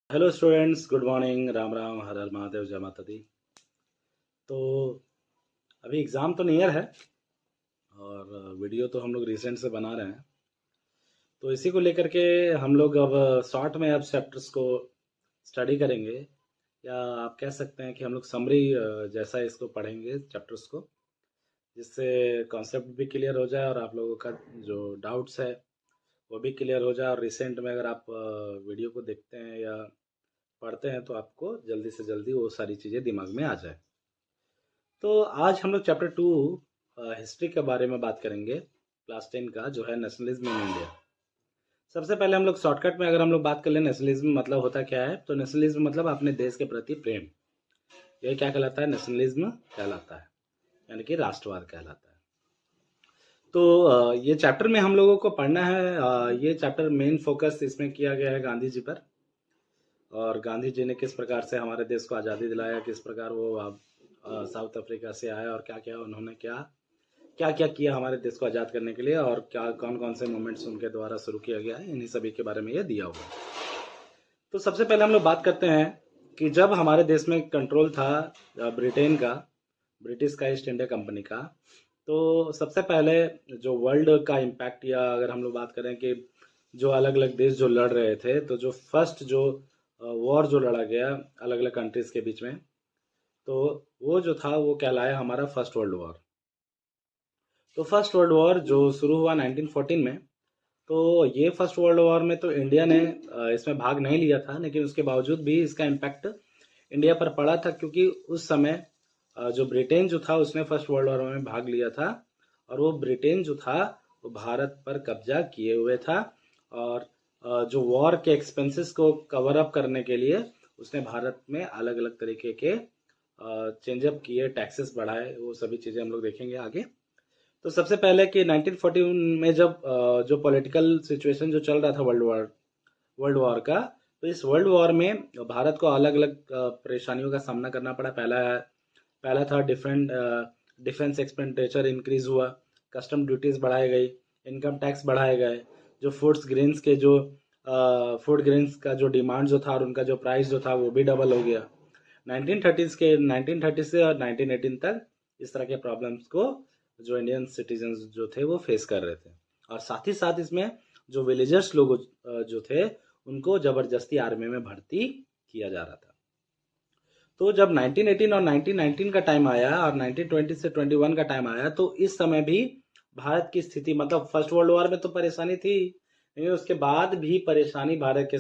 Hello students, good morning. Ram Ram, हर हर महादेव, जय माता दी। तो अभी एग्ज़ाम तो नियर है और वीडियो तो हम लोग रिसेंट से बना रहे हैं। तो इसी को लेकर के हम लोग अब शॉर्ट में अब चैप्टर्स को स्टडी करेंगे, या आप कह सकते हैं कि हम लोग समरी जैसा इसको पढ़ेंगे चैप्टर्स को, जिससे कॉन्सेप्ट भी क्लियर हो जाए और आप लोगों का जो डाउट्स है वो भी क्लियर हो जाए। और रिसेंट में अगर आप वीडियो को देखते हैं या पढ़ते हैं तो आपको जल्दी से जल्दी वो सारी चीज़ें दिमाग में आ जाए। तो आज हम लोग चैप्टर 2 हिस्ट्री के बारे में बात करेंगे, क्लास 10 का, जो है नेशनलिज्म इन इंडिया। सबसे पहले हम लोग शॉर्टकट में अगर हम लोग बात कर लें, नेशनलिज्म मतलब होता क्या है। तो नेशनलिज्म मतलब अपने देश के प्रति प्रेम, ये क्या कहलाता है? नेशनलिज्म कहलाता है, यानी कि राष्ट्रवाद कहलाता है। तो ये चैप्टर में हम लोगों को पढ़ना है। ये चैप्टर मेन फोकस इसमें किया गया है गांधी जी पर, और गांधी जी ने किस प्रकार से हमारे देश को आज़ादी दिलाया, किस प्रकार वो साउथ अफ्रीका से आए और क्या क्या उन्होंने क्या क्या क्या किया हमारे देश को आज़ाद करने के लिए, और क्या कौन कौन से मूवमेंट्स उनके द्वारा शुरू किया गया है, इन्हीं सभी के बारे में ये दिया हुआ है। तो सबसे पहले हम लोग बात करते हैं कि जब हमारे देश में कंट्रोल था ब्रिटेन का, ब्रिटिश का, ईस्ट इंडिया कंपनी का, तो सबसे पहले जो वर्ल्ड का इम्पैक्ट, या अगर हम लोग बात करें कि जो अलग अलग देश जो लड़ रहे थे, तो जो फर्स्ट जो वॉर जो लड़ा गया अलग अलग कंट्रीज के बीच में, तो वो जो था वो कहलाया हमारा फर्स्ट वर्ल्ड वॉर। तो फर्स्ट वर्ल्ड वॉर जो शुरू हुआ 1914 में, तो ये फर्स्ट वर्ल्ड वॉर में तो इंडिया ने इसमें भाग नहीं लिया था, लेकिन उसके बावजूद भी इसका इम्पैक्ट इंडिया पर पड़ा था, क्योंकि उस समय जो ब्रिटेन जो था उसने फर्स्ट वर्ल्ड वॉर में भाग लिया था, और वो ब्रिटेन जो था वो भारत पर कब्जा किए हुए था। और जो वॉर के एक्सपेंसेस को कवर अप करने के लिए उसने भारत में अलग अलग तरीके के चेंजअप किए, टैक्सेस बढ़ाए, वो सभी चीज़ें हम लोग देखेंगे आगे। तो सबसे पहले कि 1941 में जब जो पॉलिटिकल सिचुएशन जो चल रहा था वर्ल्ड वॉर का, तो इस वर्ल्ड वॉर में भारत को अलग अलग परेशानियों का सामना करना पड़ा। पहला था डिफरेंट डिफेंस एक्सपेंडिचर इंक्रीज हुआ, कस्टम ड्यूटीज बढ़ाई गई, इनकम टैक्स बढ़ाए गए, जो फूड ग्रेन्स का जो डिमांड जो था और उनका जो प्राइस जो था वो भी डबल हो गया। 1930 से और 1918 तक इस तरह के प्रॉब्लम्स को जो इंडियन सिटीजन्स जो थे वो फेस कर रहे थे। और साथ ही साथ इसमें जो विलेजर्स लोग जो थे उनको ज़बरदस्ती आर्मी में भर्ती किया जा रहा था। तो जब 1918 और 1919 का टाइम आया और 1920 से 21 का टाइम आया, तो इस समय भी भारत की स्थिति, मतलब फर्स्ट वर्ल्ड वॉर में तो परेशानी थी, लेकिन उसके बाद भी परेशानी भारत के